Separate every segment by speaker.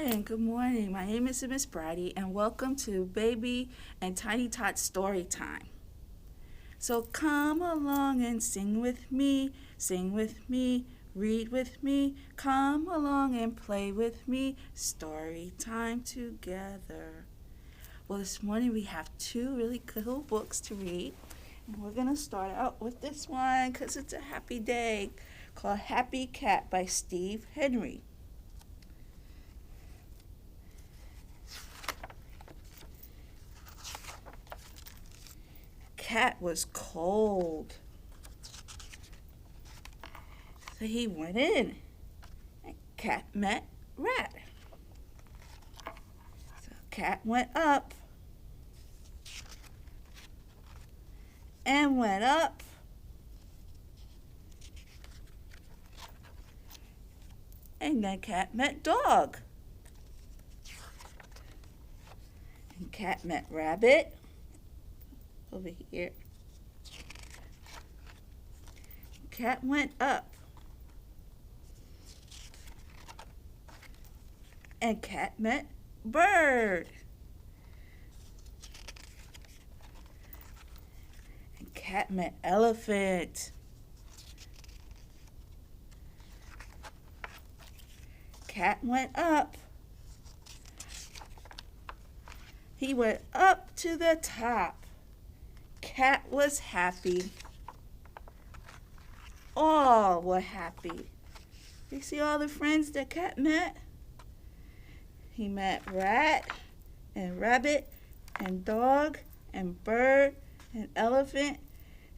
Speaker 1: morning. Good morning. My name is Miss Brady, and welcome to Baby and Tiny Tots Storytime. So come along and sing with me, read with me, come along and play with me, story time together. Well, this morning we have two really cool books to read, and we're going to start out with this one because it's a happy day, called Happy Cat by Steve Henry. Cat was cold, so he went in, and Cat met Rat. So Cat went up and went up, and then Cat met Dog, and Cat met Rabbit over here. Cat went up, and Cat met Bird, and Cat met Elephant. Cat went up. He went up to the top. Cat was happy. All were happy. You see all the friends that Cat met? He met Rat and Rabbit and Dog and Bird and Elephant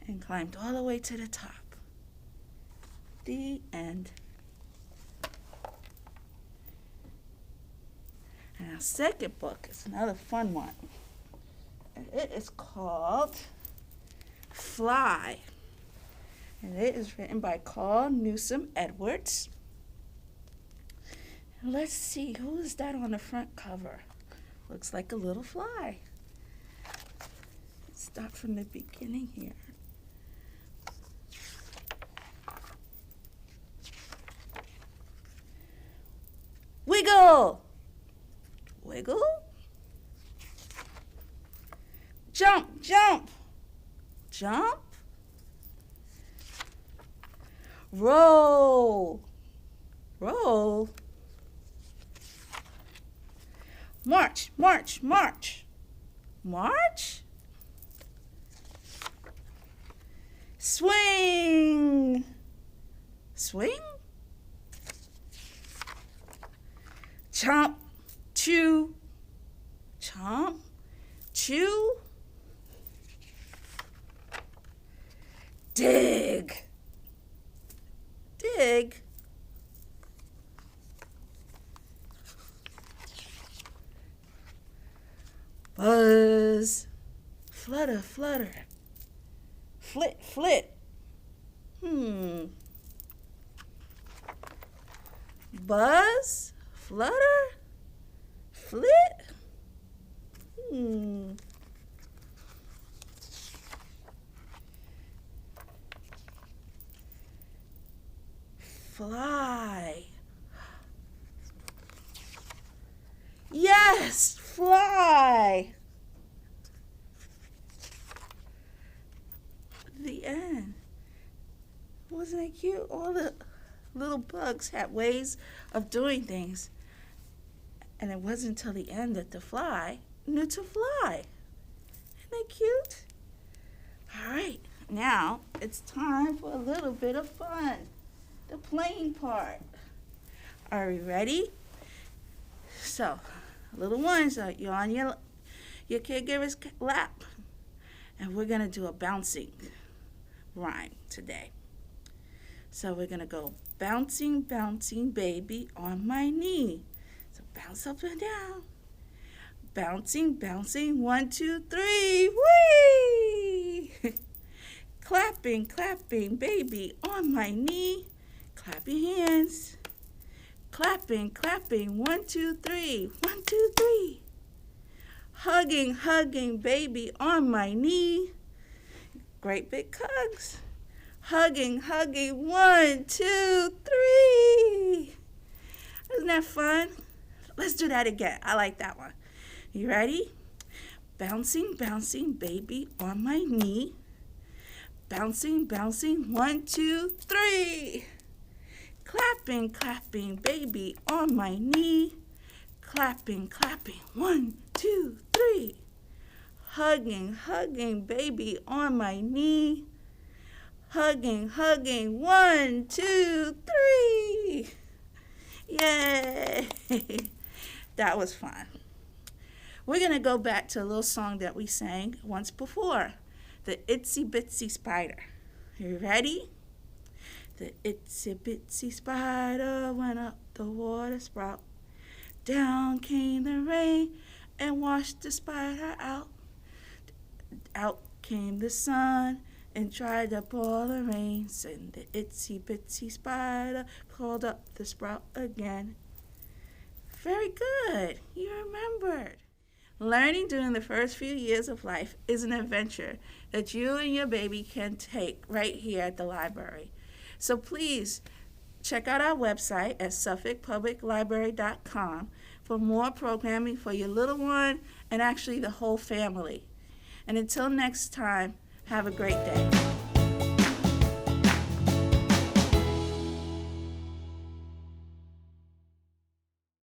Speaker 1: and climbed all the way to the top. The end. And our second book is another fun one. And it is called Fly. And it is written by Carl Newsom Edwards. And let's see, who is that on the front cover? Looks like a little fly. Let's start from the beginning here. Wiggle! Wiggle? Jump, jump! Jump? Roll, roll. March, march, march. March. Swing, swing. Chomp, chew, chomp, chew. Dig, dig. Buzz, flutter, flutter. Flit, flit. Buzz, flutter, flit. Fly. Yes, fly. The end. Wasn't it cute? All the little bugs had ways of doing things. And it wasn't until the end that the fly knew to fly. Isn't that cute? All right, now it's time for a little bit of fun. The playing part. Are we ready? So, little ones, you're on your caregiver's lap. And we're going to do a bouncing rhyme today. So we're going to go bouncing, bouncing, baby, on my knee. So bounce up and down. Bouncing, bouncing, 1, 2, 3, whee! Clapping, clapping, baby, on my knee. Clap your hands. Clapping, clapping, 1, 2, 3, 1, 2, 3. Hugging, hugging, baby, on my knee. Great big hugs. Hugging, hugging, 1, 2, 3. Isn't that fun? Let's do that again. I like that one. You ready? Bouncing, bouncing, baby on my knee. Bouncing, bouncing, 1, 2, 3. Clapping, clapping, baby on my knee. Clapping, clapping, 1, 2, 3. Hugging, hugging, baby on my knee. Hugging, hugging, 1, 2, 3. Yay! That was fun. We're going to go back to a little song that we sang once before, the Itsy Bitsy Spider. You ready? The itsy bitsy spider went up the water spout. Down came the rain and washed the spider out. Out came the sun and dried up all the rains. And the itsy bitsy spider crawled up the sprout again. Very good. You remembered. Learning during the first few years of life is an adventure that you and your baby can take right here at the library. So please check out our website at suffolkpubliclibrary.com for more programming for your little one and actually the whole family. And until next time, have a great day.